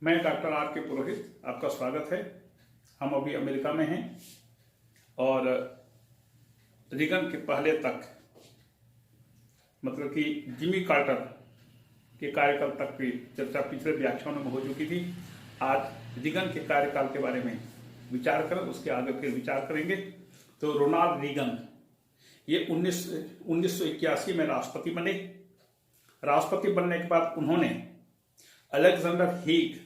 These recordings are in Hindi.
मैं डॉक्टर आर के पुरोहित, आपका स्वागत है। हम अभी अमेरिका में हैं और रीगन के पहले तक मतलब कि जिमी कार्टर के कार्यकाल तक की चर्चा पिछले व्याख्यानों में हो चुकी थी। आज रीगन के कार्यकाल के बारे में विचार करें, उसके आगे फिर विचार करेंगे। तो रोनाल्ड रीगन ये 1981 में राष्ट्रपति बने। राष्ट्रपति बनने के बाद उन्होंने अलेक्जेंडर हेग,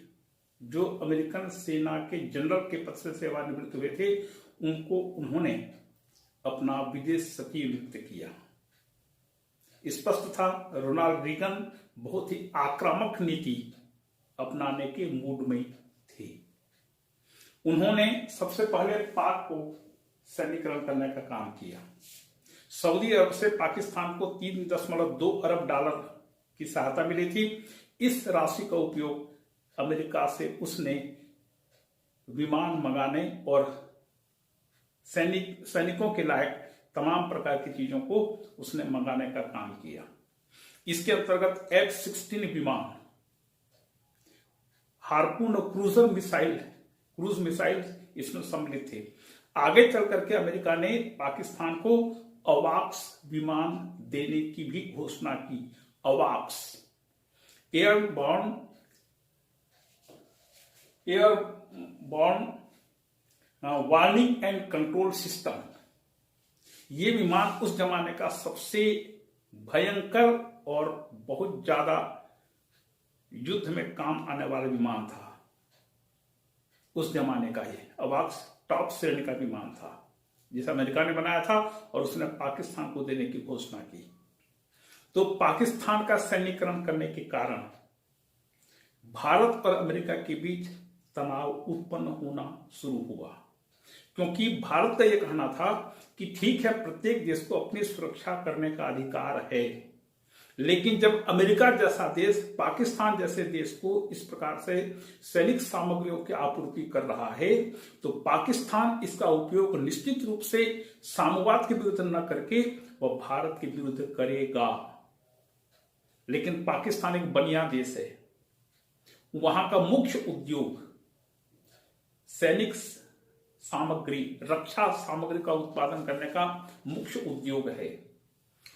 जो अमेरिकन सेना के जनरल के पद से सेवानिवृत्त हुए थे, उन्होंने अपना विदेश सचिव नियुक्त किया। स्पष्ट था रोनाल्ड रीगन बहुत ही आक्रामक नीति अपनाने के मूड में थे। उन्होंने सबसे पहले पाक को सैन्यकरण करने का काम किया। सऊदी अरब से पाकिस्तान को 3.2 अरब डॉलर की सहायता मिली थी। इस राशि का उपयोग अमेरिका से उसने विमान मंगाने और सैनिकों के लायक तमाम प्रकार की चीजों को उसने मंगाने का काम किया। इसके अंतर्गत F-16 विमान, हार्पून और क्रूज मिसाइल इसमें सम्मिलित थे। आगे चल करके अमेरिका ने पाकिस्तान को अवाक्स विमान देने की भी घोषणा की। अवाक्स airborne warning and control system. ये विमान उस जमाने का सबसे भयंकर और बहुत ज्यादा युद्ध में काम आने वाला विमान था। उस जमाने का ये अवाक्स टॉप श्रेणी का विमान था, जिसे अमेरिका ने बनाया था और उसने पाकिस्तान को देने की घोषणा की। तो पाकिस्तान का सैन्यकरण करने के कारण भारत और अमेरिका के बीच तनाव उत्पन्न होना शुरू हुआ, क्योंकि भारत का यह कहना था कि ठीक है, प्रत्येक देश को अपनी सुरक्षा करने का अधिकार है, लेकिन जब अमेरिका जैसा देश पाकिस्तान जैसे देश को इस प्रकार से सैनिक सामग्रियों की आपूर्ति कर रहा है, तो पाकिस्तान इसका उपयोग निश्चित रूप से साम्यवाद के विरुद्ध न करके वह भारत के विरुद्ध करेगा। लेकिन पाकिस्तान एक बनिया देश है, वहां का मुख्य उद्योग सैनिक सामग्री, रक्षा सामग्री का उत्पादन करने का मुख्य उद्योग है।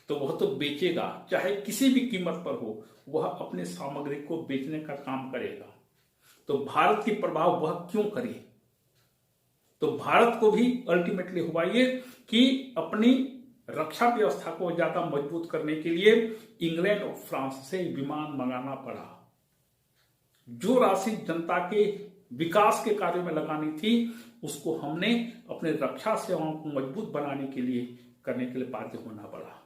तो वह तो बेचेगा, चाहे किसी भी कीमत पर हो, वह अपने सामग्री को बेचने का काम करेगा। तो भारत की प्रभाव वह क्यों करे? तो भारत को भी अल्टीमेटली हुआ ये कि अपनी रक्षा व्यवस्था को ज्यादा मजबूत करने के लिए इंग्लैंड और फ्रांस से विमान मंगाना पड़ा। जो राशि जनता के विकास के कार्यों में लगानी थी, उसको हमने अपने रक्षा सेवाओं को मजबूत बनाने के लिए करने के लिए बाध्य होना पड़ा।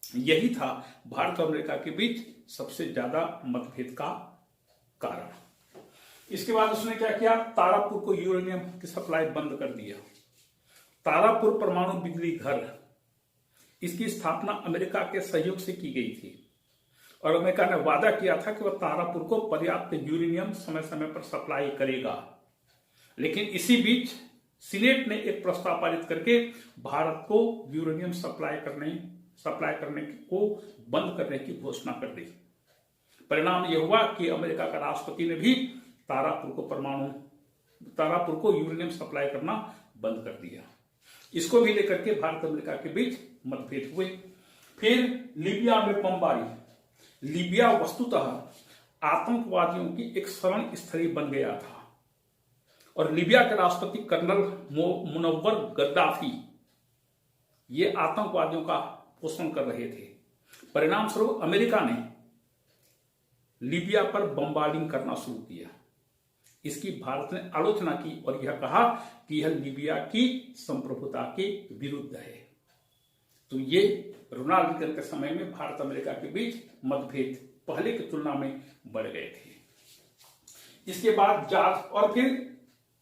यही था भारत और अमेरिका के बीच सबसे ज्यादा मतभेद का कारण। इसके बाद उसने क्या किया? तारापुर को यूरेनियम की सप्लाई बंद कर दिया। तारापुर परमाणु बिजली घर, इसकी स्थापना अमेरिका के सहयोग से की गई थी और अमेरिका ने वादा किया था कि वह तारापुर को पर्याप्त यूरेनियम समय समय पर सप्लाई करेगा। लेकिन इसी बीच सीनेट ने एक प्रस्ताव पारित करके भारत को यूरेनियम सप्लाई करने को बंद करने की घोषणा कर दी। परिणाम यह हुआ कि अमेरिका का राष्ट्रपति ने भी तारापुर को यूरेनियम सप्लाई करना बंद कर दिया। इसको भी लेकर के भारत अमेरिका के बीच मतभेद हुए। फिर लीबिया में बमबारी। लीबिया वस्तुतः आतंकवादियों की एक शरण स्थली बन गया था और लीबिया के राष्ट्रपति कर्नल मुनव्वर गद्दाफी ये आतंकवादियों का पोषण कर रहे थे। परिणाम स्वरूप अमेरिका ने लीबिया पर बमबार्डिंग करना शुरू किया। इसकी भारत ने आलोचना की और यह कहा कि यह लीबिया की संप्रभुता के विरुद्ध है। तो ये रोनाल्ड रीगन के समय में भारत अमेरिका के बीच मतभेद पहले की तुलना में बढ़ गए थे। इसके बाद और फिर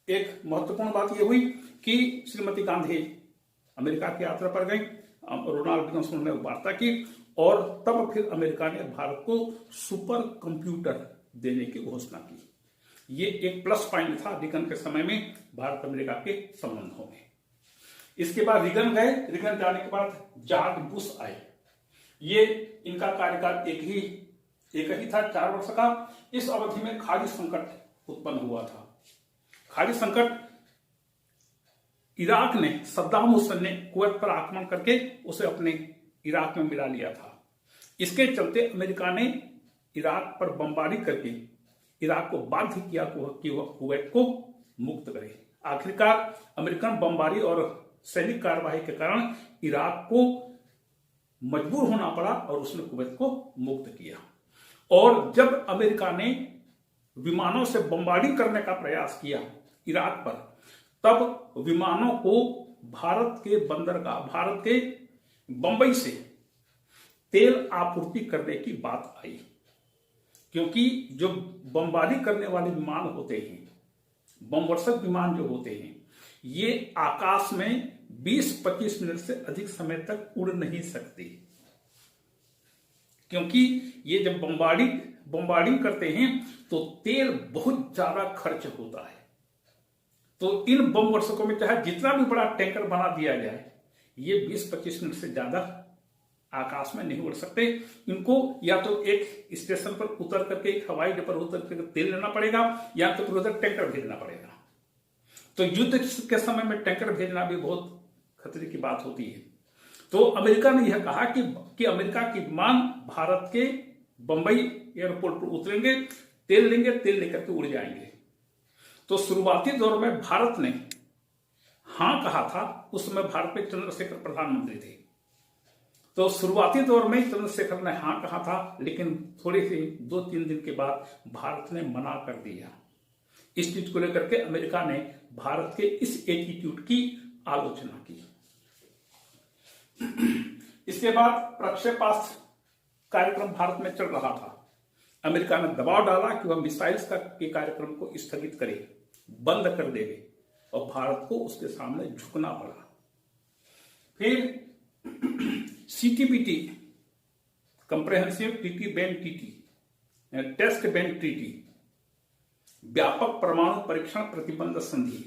एक महत्वपूर्ण बात यह हुई कि श्रीमती गांधी अमेरिका की यात्रा पर गई। रोनाल्ड रीगन से उन्होंने वार्ता की और तब फिर अमेरिका ने भारत को सुपर कंप्यूटर देने की घोषणा की। ये एक प्लस पॉइंट था रीगन के समय में भारत अमेरिका के संबंधों में। इसके बाद रीगन गए। रीगन जाने के बाद जॉर्ज बुश आए। ये इनका कार्यकाल एक ही था, 4 वर्ष का। इस अवधि में खाद्य संकट उत्पन्न हुआ था। खाड़ी संकट, इराक ने, सद्दाम हुसैन ने कुवैत पर आक्रमण करके उसे अपने इराक में मिला लिया था। इसके चलते अमेरिका ने इराक पर बमबारी करके इराक को बाध्य किया कि वह कुवैत को मुक्त करे। आखिरकार अमेरिकन बमबारी और सैनिक कार्रवाई के कारण इराक को मजबूर होना पड़ा और उसने कुवैत को मुक्त किया। और जब अमेरिका ने विमानों से बमबारी करने का प्रयास किया इराक पर, तब विमानों को भारत के बंदरगाह, भारत के बंबई से तेल आपूर्ति करने की बात आई, क्योंकि जो बमबारी करने वाले विमान होते हैं, बमवर्षक विमान जो होते हैं, ये आकाश में 20-25 मिनट से अधिक समय तक उड़ नहीं सकते, क्योंकि ये जब बमबार्डिंग करते हैं तो तेल बहुत ज्यादा खर्च होता है। तो इन बम वर्षकों में चाहे जितना भी बड़ा टैंकर बना दिया जाए, ये 20-25 मिनट से ज्यादा आकाश में नहीं उड़ सकते। इनको या तो एक स्टेशन पर उतर करके, एक हवाई अड्डे पर उतर करके तेल लेना पड़ेगा, या तो फिर उधर टैंकर भेजना पड़ेगा। तो युद्ध के समय में टैंकर भेजना भी बहुत खतरे की बात होती है। तो अमेरिका ने यह कहा कि अमेरिका के विमान भारत के बंबई एयरपोर्ट पर उतरेंगे, तेल लेंगे, तेल लेकर के उड़ जाएंगे। तो शुरुआती दौर में भारत ने हां कहा था। उस समय भारत में चंद्रशेखर प्रधानमंत्री थे। तो शुरुआती दौर में चंद्रशेखर ने हां कहा था, लेकिन थोड़े से 2-3 दिन के बाद भारत ने मना कर दिया। इस चीज को लेकर के अमेरिका ने भारत के इस एटीट्यूड की आलोचना की। इसके बाद प्रक्षेपास्त्र कार्यक्रम भारत में चल रहा था। अमेरिका ने दबाव डाला कि वह मिसाइल्स के कार्यक्रम को स्थगित करे, बंद कर देवे, और भारत को उसके सामने झुकना पड़ा। फिर CTBT, comprehensive treaty ban treaty, test ban treaty, व्यापक परमाणु परीक्षण प्रतिबंध संधि,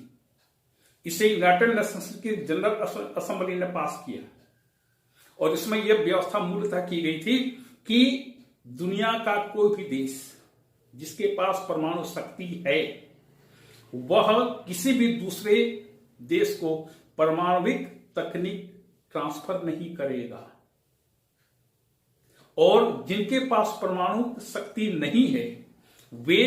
इसे यूनाइटेड नेशंस की जनरल असेंबली ने पास किया। और इसमें यह व्यवस्था मूलतः की गई थी कि दुनिया का कोई भी देश जिसके पास परमाणु शक्ति है, वह किसी भी दूसरे देश को परमाणुविक तकनीक ट्रांसफर नहीं करेगा। और जिनके पास परमाणु शक्ति नहीं है, वे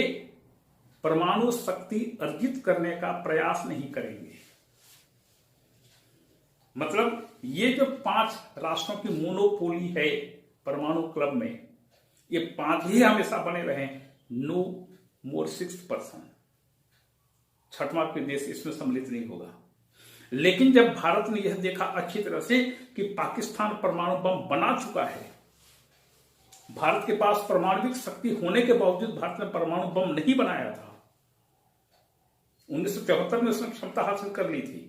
परमाणु शक्ति अर्जित करने का प्रयास नहीं करेंगे। मतलब ये जो 5 राष्ट्रों की मोनोपोली है परमाणु क्लब में, ये 5 ही हमेशा बने रहे। नो मोर 6th पर्सन, छठवां कोई देश इसमें सम्मिलित नहीं होगा। लेकिन जब भारत ने यह देखा अच्छी तरह से कि पाकिस्तान परमाणु बम बना चुका है, भारत के पास परमाणुविक शक्ति होने के बावजूद भारत ने परमाणु बम नहीं बनाया था। 1974 में उसने क्षमता हासिल कर ली थी,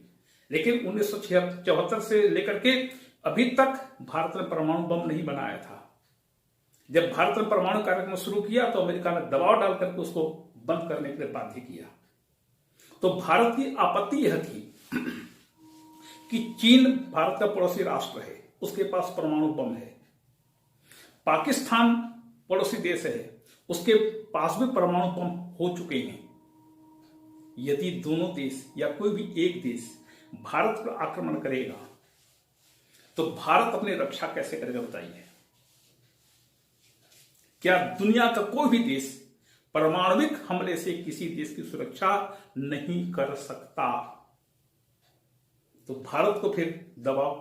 लेकिन 1974 से लेकर के अभी तक भारत ने परमाणु बम नहीं बनाया था। जब भारत ने परमाणु कार्यक्रम शुरू किया तो अमेरिका ने दबाव डाल करके उसको बंद करने के लिए बाध्य किया। तो भारत की आपत्ति यह थी कि चीन भारत का पड़ोसी राष्ट्र है, उसके पास परमाणु बम है। पाकिस्तान पड़ोसी देश है, उसके पास भी परमाणु बम हो चुके हैं। यदि दोनों देश या कोई भी एक देश भारत पर आक्रमण करेगा तो भारत अपनी रक्षा कैसे करेगा बताइए? क्या दुनिया का कोई भी देश परमाणुविक हमले से किसी देश की सुरक्षा नहीं कर सकता? तो भारत को फिर दबाव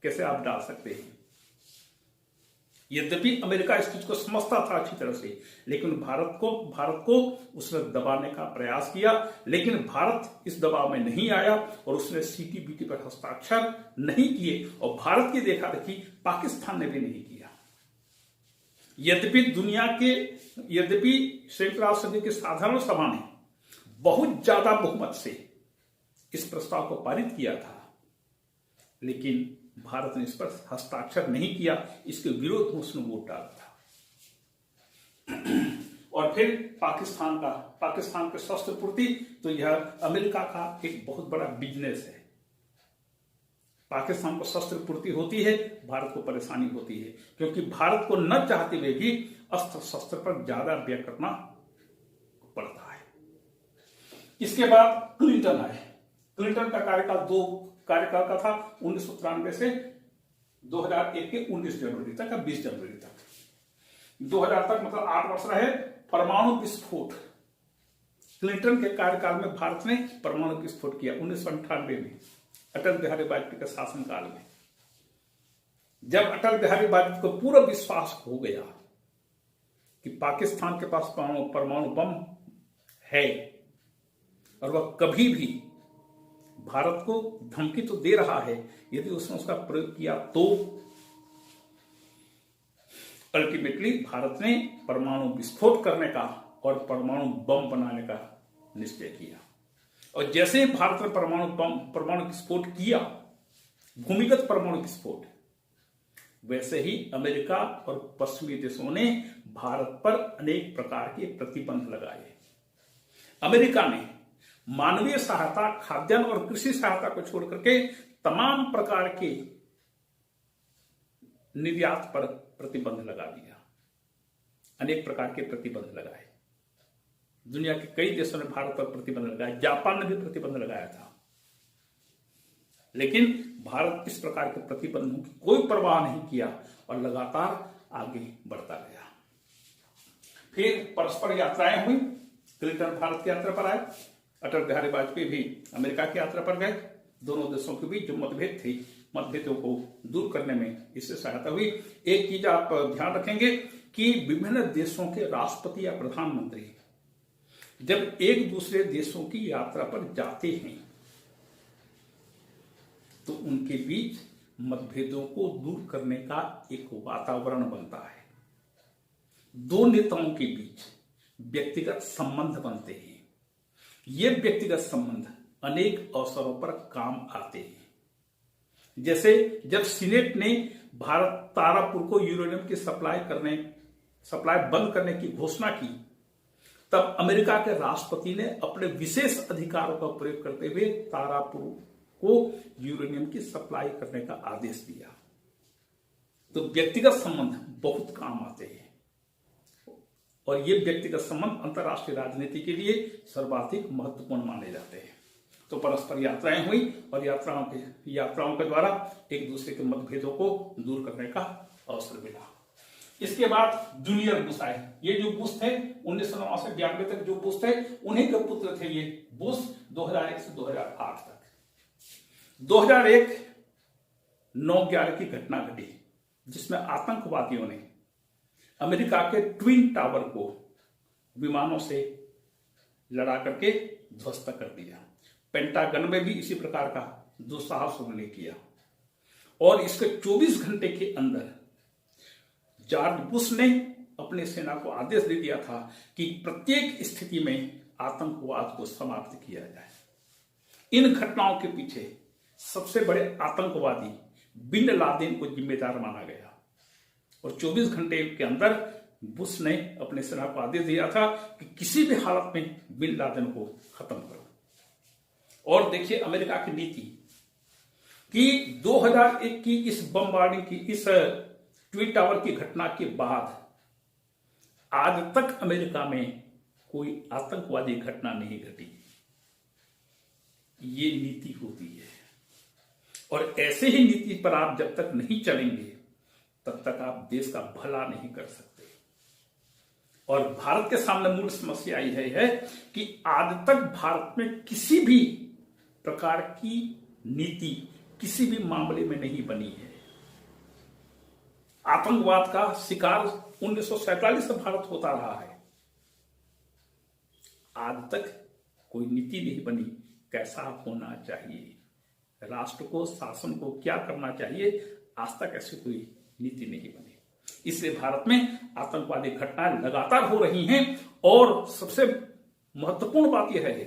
कैसे आप डाल सकते हैं? यद्यपि अमेरिका इस चीज को समझता था अच्छी तरह से, लेकिन भारत को उसने दबाने का प्रयास किया। लेकिन भारत इस दबाव में नहीं आया और उसने CTBT पर हस्ताक्षर नहीं किए, और भारत की देखा देखी पाकिस्तान ने भी नहीं किया। यद्यपि संयुक्त राष्ट्र संघ की साधारण सभा ने बहुत ज्यादा बहुमत से इस प्रस्ताव को पारित किया था, लेकिन भारत ने इस पर हस्ताक्षर नहीं किया। इसके विरोध में उसने वोट डाला था। और फिर पाकिस्तान के शस्त्र पूर्ति, तो यह अमेरिका का एक बहुत बड़ा बिजनेस है। पाकिस्तान को शस्त्र पूर्ति होती है, भारत को परेशानी होती है, क्योंकि भारत को न चाहते हुए भी अस्त्र शस्त्र पर ज्यादा व्यय करना पड़ता है। इसके बाद क्लिंटन आए। क्लिंटन का कार्यकाल 2 कार्यकाल का था, 1993 से 2001 के 19 जनवरी तक या 20 जनवरी तक, 2000 तक, मतलब 8 वर्ष रहे। परमाणु विस्फोट, क्लिंटन के कार्यकाल में भारत ने परमाणु विस्फोट किया 1998 में, अटल बिहारी वाजपेयी के शासनकाल में। जब अटल बिहारी वाजपेयी को पूरा विश्वास हो गया कि पाकिस्तान के पास परमाणु बम है और वह कभी भी भारत को धमकी तो दे रहा है, यदि उसने उसका प्रयोग किया तो अल्टीमेटली भारत ने परमाणु विस्फोट करने का और परमाणु बम बनाने का निश्चय किया। और जैसे ही भारत ने परमाणु विस्फोट किया, भूमिगत परमाणु विस्फोट, वैसे ही अमेरिका और पश्चिमी देशों ने भारत पर अनेक प्रकार के प्रतिबंध लगाए। अमेरिका ने मानवीय सहायता, खाद्यान्न और कृषि सहायता को छोड़ करके तमाम प्रकार के निर्यात पर प्रतिबंध लगा दिया, अनेक प्रकार के प्रतिबंध लगाए। दुनिया के कई देशों ने भारत पर प्रतिबंध लगाया, जापान ने भी प्रतिबंध लगाया था, लेकिन भारत इस प्रकार के प्रतिबंधों की कोई परवाह नहीं किया और लगातार आगे बढ़ता गया। फिर परस्पर यात्राएं हुई। क्लिंटन भारत की यात्रा पर आए, अटल बिहारी वाजपेयी भी अमेरिका की यात्रा पर गए। दोनों देशों के बीच जो मतभेद थे, मतभेदों को दूर करने में इससे सहायता हुई। एक चीज आप ध्यान रखेंगे कि विभिन्न देशों के राष्ट्रपति या प्रधानमंत्री जब एक दूसरे देशों की यात्रा पर जाते हैं तो उनके बीच मतभेदों को दूर करने का एक वातावरण बनता है। दो नेताओं के बीच व्यक्तिगत संबंध बनते हैं। ये व्यक्तिगत संबंध अनेक अवसरों पर काम आते हैं। जैसे जब सीनेट ने भारत तारापुर को यूरेनियम की सप्लाई बंद करने की घोषणा की, तब अमेरिका के राष्ट्रपति ने अपने विशेष अधिकारों का प्रयोग करते हुए तारापुर को यूरेनियम की सप्लाई करने का आदेश दिया। तो व्यक्तिगत संबंध बहुत काम आते हैं और ये व्यक्तिगत संबंध अंतर्राष्ट्रीय राजनीति के लिए सर्वाधिक महत्वपूर्ण माने जाते हैं। तो परस्पर यात्राएं हुई और यात्राओं के द्वारा एक दूसरे के मतभेदों को दूर करने का अवसर मिला। इसके बाद जूनियर बुश आए। ये जो बुश थे 1909 से 92 तक जो बुश थे, उन्हीं के पुत्र थे ये बुश 2001 से 2008 तक। 2001 9/11 की घटना घटी जिसमें आतंकवादियों ने अमेरिका के ट्विन टावर को विमानों से लड़ा करके ध्वस्त कर दिया। पेंटागन में भी इसी प्रकार का दुस्साहस उन्होंने किया और इसके 24 घंटे के अंदर जॉर्ज बुश ने अपने सेना को आदेश दे दिया था कि प्रत्येक स्थिति में आतंकवाद को समाप्त किया जाए। इन घटनाओं के पीछे सबसे बड़े आतंकवादी बिन लादेन को जिम्मेदार माना गया और 24 घंटे के अंदर बुश ने अपने सेना को आदेश दिया था कि किसी भी हालत में बिन लादेन को खत्म करो। और देखिए अमेरिका की नीति कि 2001 की इस बमबार्डिंग की, इस ट्विन टावर की घटना के बाद आज तक अमेरिका में कोई आतंकवादी घटना नहीं घटी। ये नीति होती है और ऐसे ही नीति पर आप जब तक नहीं चलेंगे तब तक आप देश का भला नहीं कर सकते। और भारत के सामने मूल समस्या यह है कि आज तक भारत में किसी भी प्रकार की नीति किसी भी मामले में नहीं बनी है। आतंकवाद का शिकार 1947 से भारत होता रहा है, आज तक कोई नीति नहीं बनी कैसा होना चाहिए, राष्ट्र को, शासन को क्या करना चाहिए, आज तक ऐसी कोई नीति नहीं बनी। इसलिए भारत में आतंकवादी घटनाएं लगातार हो रही हैं और सबसे महत्वपूर्ण बात यह है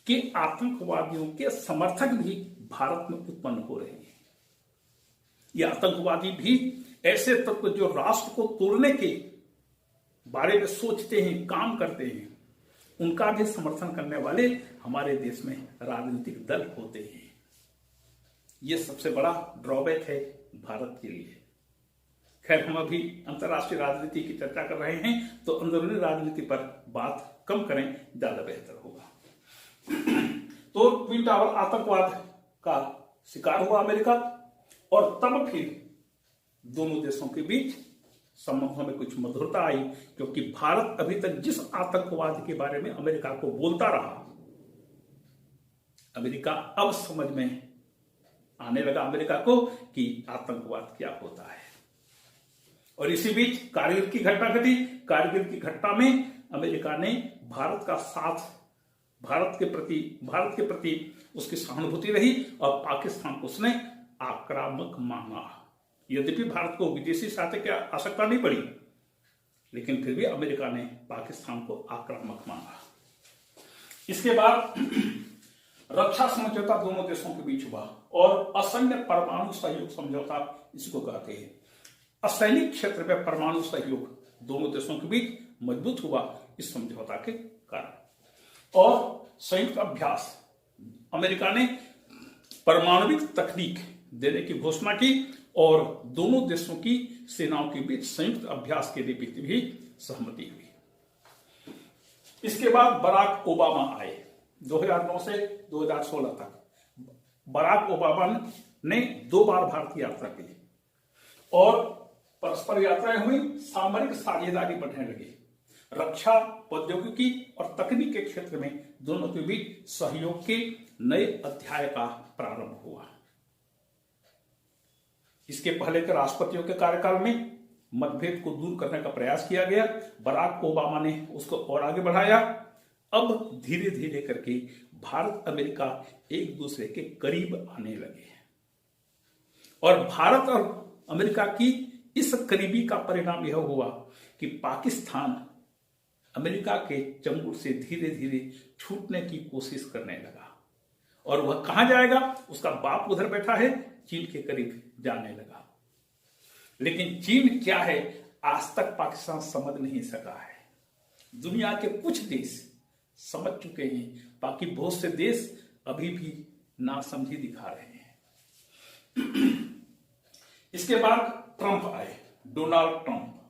कि आतंकवादियों के समर्थक भी भारत में उत्पन्न हो रहे हैं। ये आतंकवादी भी ऐसे तत्व जो राष्ट्र को तोड़ने के बारे में सोचते हैं, काम करते हैं, उनका भी समर्थन करने वाले हमारे देश में राजनीतिक दल होते हैं। ये सबसे बड़ा ड्रॉबैक है भारत के लिए। खैर, हम अभी अंतर्राष्ट्रीय राजनीति की चर्चा कर रहे हैं तो अंदरूनी राजनीति पर बात कम करें, ज्यादा बेहतर होगा। तो ट्विन टावर आतंकवाद का शिकार हुआ अमेरिका, और तब फिर दोनों देशों के बीच संबंधों में कुछ मधुरता आई, क्योंकि भारत अभी तक जिस आतंकवाद के बारे में अमेरिका को बोलता रहा, अमेरिका अब समझ में आने लगा अमेरिका को कि आतंकवाद क्या होता है। और इसी बीच कारगिल की घटना घटी। कारगिल की घटना में अमेरिका ने भारत का साथ, भारत के प्रति उसकी सहानुभूति रही, और पाकिस्तान को उसने आक्रामक माना। यद्यपि भारत को विदेशी सहायता की आवश्यकता नहीं पड़ी, लेकिन फिर भी अमेरिका ने पाकिस्तान को आक्रामक माना। इसके बाद रक्षा समझौता दोनों देशों के बीच हुआ, और असैन्य परमाणु सहयोग समझौता इसको कहते हैं। असैनिक क्षेत्र में परमाणु सहयोग दोनों देशों के बीच मजबूत हुआ इस समझौता के कारण। और संयुक्त अभ्यास, अमेरिका ने परमाणविक तकनीक देने की घोषणा की, और दोनों देशों की सेनाओं के बीच संयुक्त अभ्यास के लिए भी सहमति हुई। इसके बाद बराक ओबामा आए 2009 से 2016 तक। बराक ओबामा ने 2 बार भारत की यात्रा की, और परस्पर यात्राएं हुई, सामरिक साझेदारी बढ़ने लगी, रक्षा, प्रौद्योगिकी और तकनीक के क्षेत्र में दोनों के बीच सहयोग के नए अध्याय का प्रारंभ हुआ। इसके पहले के राष्ट्रपतियों के कार्यकाल में मतभेद को दूर करने का प्रयास किया गया। बराक ओबामा ने उसको और आगे बढ़ाया। अब धीरे धीरे करके भारत अमेरिका एक दूसरे के करीब आने लगे, और भारत और अमेरिका की इस करीबी का परिणाम यह हुआ कि पाकिस्तान अमेरिका के चंगुल से धीरे धीरे छूटने की कोशिश करने लगा, और वह कहां जाएगा, उसका बाप उधर बैठा है, चीन के करीब जाने लगा। लेकिन चीन क्या है, आज तक पाकिस्तान समझ नहीं सका है। दुनिया के कुछ देश समझ चुके हैं, बाकी बहुत से देश अभी भी नासमझी दिखा रहे हैं। इसके बाद ट्रंप आए, डोनाल्ड ट्रंप।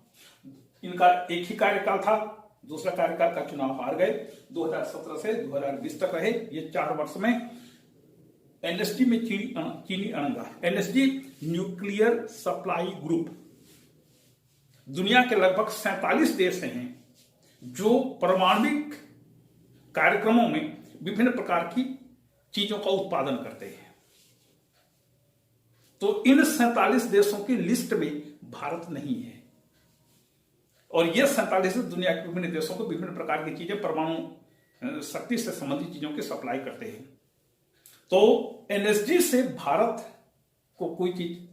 इनका एक ही कार्यकाल था, दूसरा कार्यकाल का चुनाव हार गए। 2017 से 2020 तक रहे। ये 4 वर्ष में एनएसडी में चीनी अड़ंगा, एनएसडी न्यूक्लियर सप्लाई ग्रुप, दुनिया के लगभग 47 देश हैं जो परमाणविक कार्यक्रमों में विभिन्न प्रकार की चीजों का उत्पादन करते हैं। तो इन 47 देशों की लिस्ट में भारत नहीं है, और यह 47 दुनिया के विभिन्न देशों को विभिन्न प्रकार की चीजें, परमाणु शक्ति से संबंधित चीजों की सप्लाई करते हैं। तो एनएसडी से भारत को कोई चीज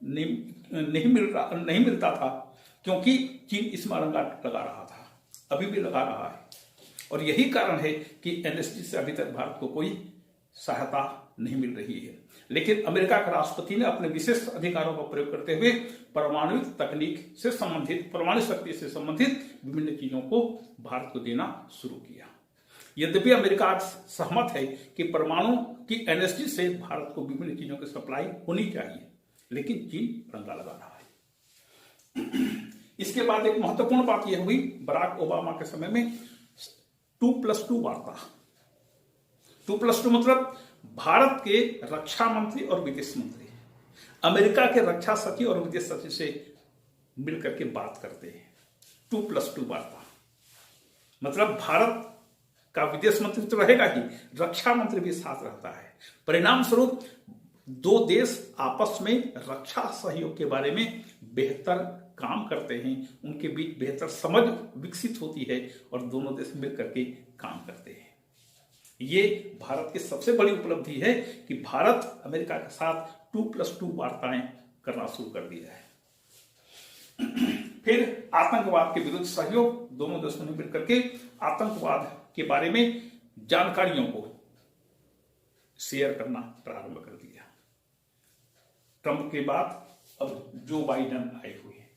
नहीं मिलता था, क्योंकि चीन इसमें अड़ंगा लगा रहा था, अभी भी लगा रहा है। और यही कारण है कि एनएसडी से अभी तक भारत को कोई सहायता नहीं मिल रही है। लेकिन अमेरिका के राष्ट्रपति ने अपने विशेष अधिकारों का प्रयोग करते हुए परमाणु तकनीक से संबंधित, परमाणु शक्ति से संबंधित विभिन्न चीजों को भारत को देना शुरू किया। यद्यपि अमेरिका आज सहमत है कि परमाणु की एनएसडी से भारत को विभिन्न चीजों की सप्लाई होनी चाहिए, लेकिन चीन रंगा लगा रहा है। इसके बाद एक महत्वपूर्ण बात यह हुई, बराक ओबामा के समय में 2+2 वार्ता। 2+2 मतलब भारत के रक्षा मंत्री और विदेश मंत्री अमेरिका के रक्षा सचिव और विदेश सचिव से मिलकर के बात करते हैं। 2+2 वार्ता मतलब भारत का विदेश मंत्री तो रहेगा ही, रक्षा मंत्री भी साथ रहता है। परिणाम स्वरूप 2 देश आपस में रक्षा सहयोग के बारे में बेहतर काम करते हैं, उनके बीच बेहतर समझ विकसित होती है, और दोनों देश मिलकर के काम करते हैं। ये भारत की सबसे बड़ी उपलब्धि है कि भारत अमेरिका के साथ 2+2 वार्ताएं करना शुरू कर दिया है। फिर आतंकवाद के विरुद्ध सहयोग, दोनों देशों ने मिलकर के आतंकवाद के बारे में जानकारियों को शेयर करना प्रारंभ कर दिया। ट्रंप के बाद अब जो बाइडेन आए हुए हैं।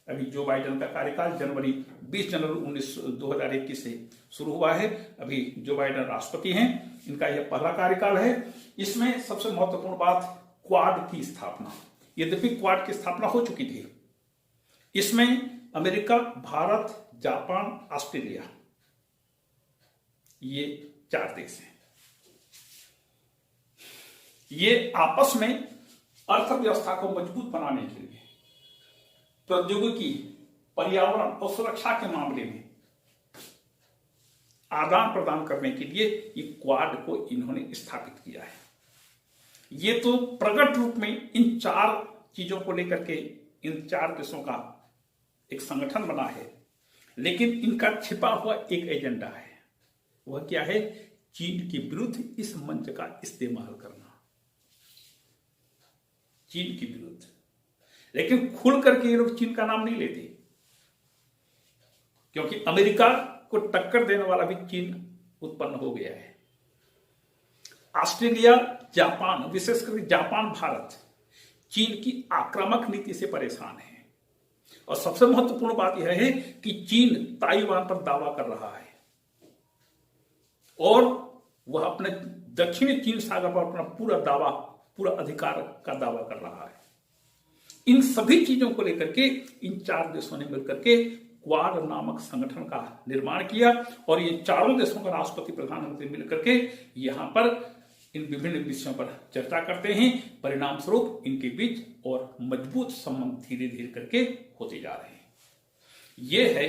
अभी जो बाइडेन का कार्यकाल 20 जनवरी 2021 से शुरू हुआ है। अभी जो बाइडेन राष्ट्रपति हैं, इनका यह पहला कार्यकाल है। इसमें सबसे महत्वपूर्ण बात क्वाड की स्थापना। यद्यपि क्वाड की स्थापना हो चुकी थी, इसमें अमेरिका, भारत, जापान, ऑस्ट्रेलिया, ये 4 देश हैं। ये आपस में अर्थव्यवस्था को मजबूत बनाने के लिए, प्रौद्योगिकी, पर्यावरण और सुरक्षा के मामले में आदान प्रदान करने के लिए ये क्वाड को इन्होंने स्थापित किया है। ये तो प्रकट रूप में इन 4 चीजों को लेकर के इन 4 देशों का एक संगठन बना है, लेकिन इनका छिपा हुआ एक एजेंडा है। वह क्या है? चीन के विरुद्ध इस मंच का इस्तेमाल करना, चीन के विरुद्ध। लेकिन खुल करके ये लोग चीन का नाम नहीं लेते, क्योंकि अमेरिका को टक्कर देने वाला भी चीन उत्पन्न हो गया है। ऑस्ट्रेलिया, जापान, विशेषकर जापान, भारत चीन की आक्रामक नीति से परेशान है। और सबसे महत्वपूर्ण बात यह है कि चीन ताइवान पर दावा कर रहा है और वह अपने दक्षिणी चीन सागर पर अपना पूरा अधिकार का दावा कर रहा है। इन सभी चीजों को लेकर के इन 4 देशों ने मिलकर के क्वाड नामक संगठन का निर्माण किया और ये 4 देशों का राष्ट्रपति, प्रधानमंत्री मिलकर के यहां पर इन विभिन्न विषयों पर चर्चा करते हैं। परिणाम स्वरूप इनके बीच और मजबूत संबंध धीरे धीरे करके होते जा रहे हैं। यह है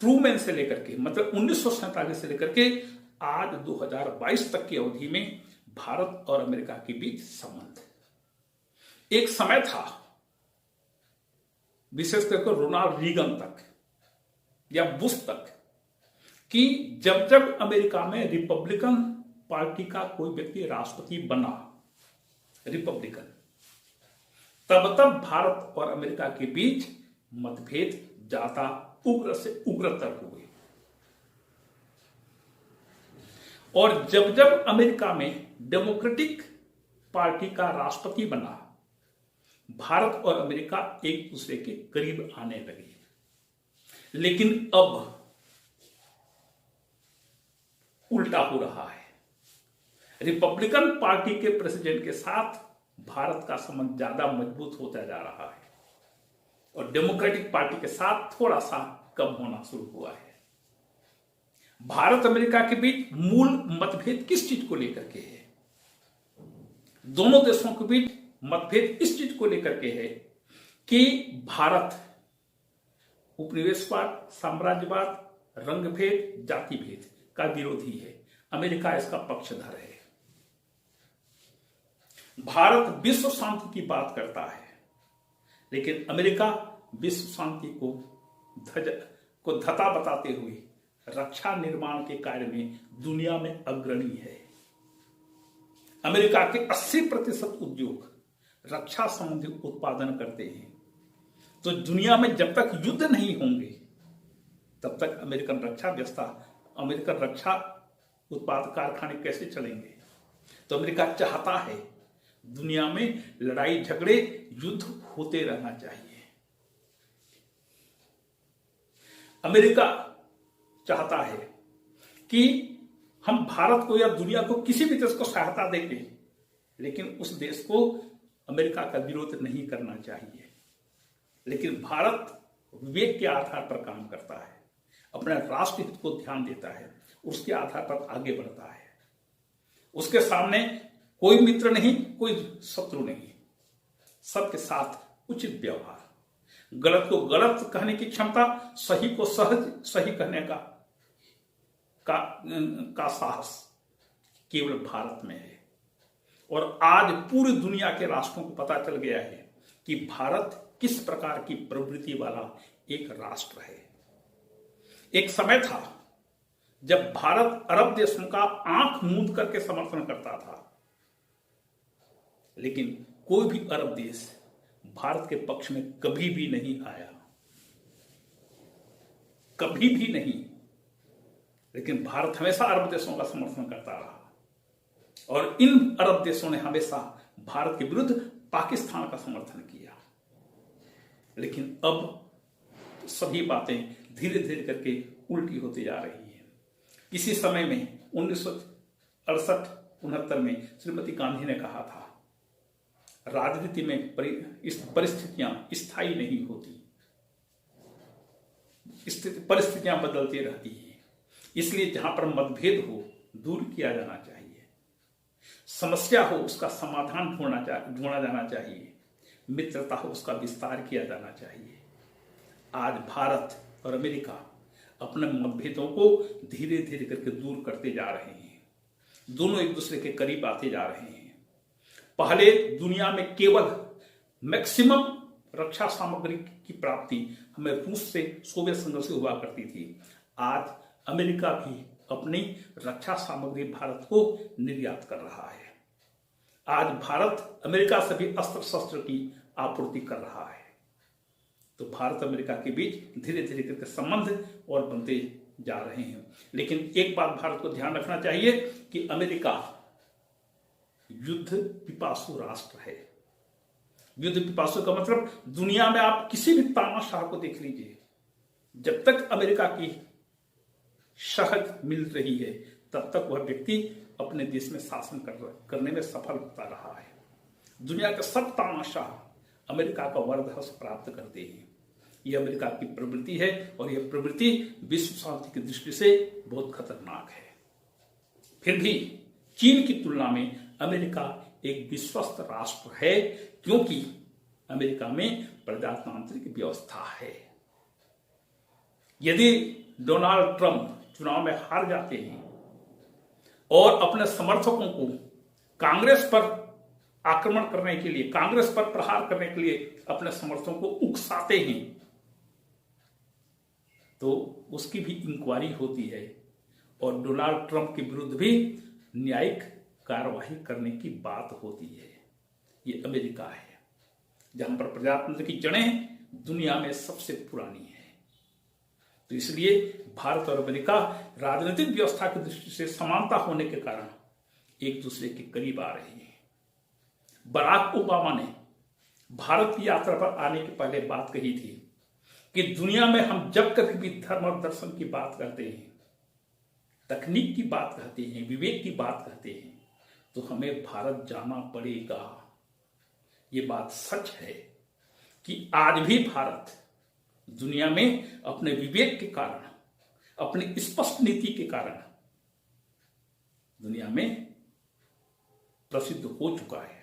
ट्रूमैन से लेकर के, मतलब 1947 से लेकर के आज 2022 तक की अवधि में भारत और अमेरिका के बीच संबंध। एक समय था, विशेष करके रोनाल्ड रीगन तक या बुश तक, कि जब अमेरिका में रिपब्लिकन पार्टी का कोई व्यक्ति राष्ट्रपति बना, रिपब्लिकन, तब भारत और अमेरिका के बीच मतभेद ज्यादा उग्र से उग्रतर हुए। और जब अमेरिका में डेमोक्रेटिक पार्टी का राष्ट्रपति बना, भारत और अमेरिका एक दूसरे के करीब आने लगे। लेकिन अब उल्टा हो रहा है। रिपब्लिकन पार्टी के प्रेसिडेंट के साथ भारत का संबंध ज्यादा मजबूत होता जा रहा है और डेमोक्रेटिक पार्टी के साथ थोड़ा सा कम होना शुरू हुआ है। भारत अमेरिका के बीच मूल मतभेद किस चीज को लेकर के है? दोनों देशों के बीच मतभेद इस चीज को लेकर के है कि भारत उपनिवेशवाद, साम्राज्यवाद, रंगभेद, जाति भेद का विरोधी है, अमेरिका इसका पक्षधर है। भारत विश्व शांति की बात करता है, लेकिन अमेरिका विश्व शांति को धता बताते हुए रक्षा निर्माण के कार्य में दुनिया में अग्रणी है। अमेरिका के 80% उद्योग रक्षा संबंधी उत्पादन करते हैं। तो दुनिया में जब तक युद्ध नहीं होंगे तब तक अमेरिकन रक्षा उत्पाद कारखाने कैसे चलेंगे? तो अमेरिका चाहता है दुनिया में लड़ाई झगड़े, युद्ध होते रहना चाहिए। अमेरिका चाहता है कि हम भारत को या दुनिया को किसी भी देश को सहायता देंगे, लेकिन उस देश को अमेरिका का विरोध नहीं करना चाहिए। लेकिन भारत विवेक के आधार पर काम करता है, अपने राष्ट्र हित को ध्यान देता है, उसके आधार पर आगे बढ़ता है। उसके सामने कोई मित्र नहीं, कोई शत्रु नहीं, सबके साथ उचित व्यवहार, गलत को गलत कहने की क्षमता, सही को सही कहने का साहस केवल भारत में है। और आज पूरी दुनिया के राष्ट्रों को पता चल गया है कि भारत किस प्रकार की प्रवृत्ति वाला एक राष्ट्र है। एक समय था जब भारत अरब देशों का आंख मूंद करके समर्थन करता था, लेकिन कोई भी अरब देश भारत के पक्ष में कभी भी नहीं आया, कभी भी नहीं। लेकिन भारत हमेशा अरब देशों का समर्थन करता रहा और इन अरब देशों ने हमेशा भारत के विरुद्ध पाकिस्तान का समर्थन किया। लेकिन अब सभी बातें धीरे धीरे करके उल्टी होती जा रही हैं। इसी समय में 1968-69 में श्रीमती गांधी ने कहा था, राजनीति में परिस्थितियां स्थायी नहीं होती, परिस्थितियां बदलती रहती हैं, इसलिए जहां पर मतभेद हो दूर किया जाना चाहिए। समस्या हो उसका समाधान ढूंढा जाना चाहिए, मित्रता हो उसका विस्तार किया जाना चाहिए। आज भारत और अमेरिका अपने मतभेदों को धीरे धीरे करके दूर करते जा रहे हैं, दोनों एक दूसरे के करीब आते जा रहे हैं। पहले दुनिया में केवल मैक्सिमम रक्षा सामग्री की प्राप्ति हमें रूस से, सोवियत संघ से हुआ करती थी। आज अमेरिका भी अपनी रक्षा सामग्री भारत को निर्यात कर रहा है। आज भारत अमेरिका से भी अस्त्र शस्त्र की आपूर्ति कर रहा है। तो भारत अमेरिका के बीच धीरे धीरे करके संबंध और बनते जा रहे हैं। लेकिन एक बात भारत को ध्यान रखना चाहिए कि अमेरिका युद्ध पिपासु राष्ट्र है। युद्ध पिपासु का मतलब दुनिया में आप किसी भी तानाशाह को देख लीजिए, जब तक अमेरिका की शहद मिल रही है तब तक वह व्यक्ति अपने देश में शासन करने में सफल होता रहा है। दुनिया के सब तानाशाह अमेरिका का वरदहस प्राप्त करते हैं। यह अमेरिका की प्रवृत्ति है और यह प्रवृत्ति विश्व शांति की दृष्टि से बहुत खतरनाक है। फिर भी चीन की तुलना में अमेरिका एक विश्वस्त राष्ट्र है, क्योंकि अमेरिका में प्रजातांत्रिक व्यवस्था है। यदि डोनाल्ड ट्रंप चुनाव में हार जाते हैं और अपने समर्थकों को कांग्रेस पर आक्रमण करने के लिए, कांग्रेस पर प्रहार करने के लिए अपने समर्थकों को उकसाते हैं, तो उसकी भी इंक्वायरी होती है और डोनाल्ड ट्रंप के विरुद्ध भी न्यायिक कार्यवाही करने की बात होती है। ये अमेरिका है जहां पर प्रजातंत्र की जड़ें दुनिया में सबसे पुरानी है। तो इसलिए भारत और अमेरिका राजनीतिक व्यवस्था की दृष्टि से समानता होने के कारण एक दूसरे के करीब आ रहे हैं। बराक ओबामा ने भारत की यात्रा पर आने के पहले बात कही थी कि दुनिया में हम जब कभी भी धर्म और दर्शन की बात करते हैं, तकनीक की बात कहते हैं, विवेक की बात कहते हैं, तो हमें भारत जाना पड़ेगा। ये बात सच है कि आज भी भारत दुनिया में अपने विवेक के कारण, अपनी स्पष्ट नीति के कारण दुनिया में प्रसिद्ध हो चुका है।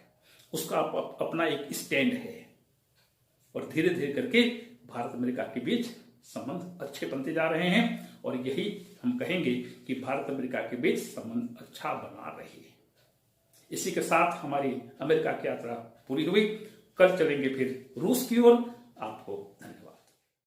उसका अपना एक स्टैंड है और धीरे धीरे करके भारत अमेरिका के बीच संबंध अच्छे बनते जा रहे हैं और यही हम कहेंगे कि भारत अमेरिका के बीच संबंध अच्छा बना रहे। इसी के साथ हमारी अमेरिका की यात्रा पूरी हुई। कल चलेंगे फिर रूस की ओर। आपको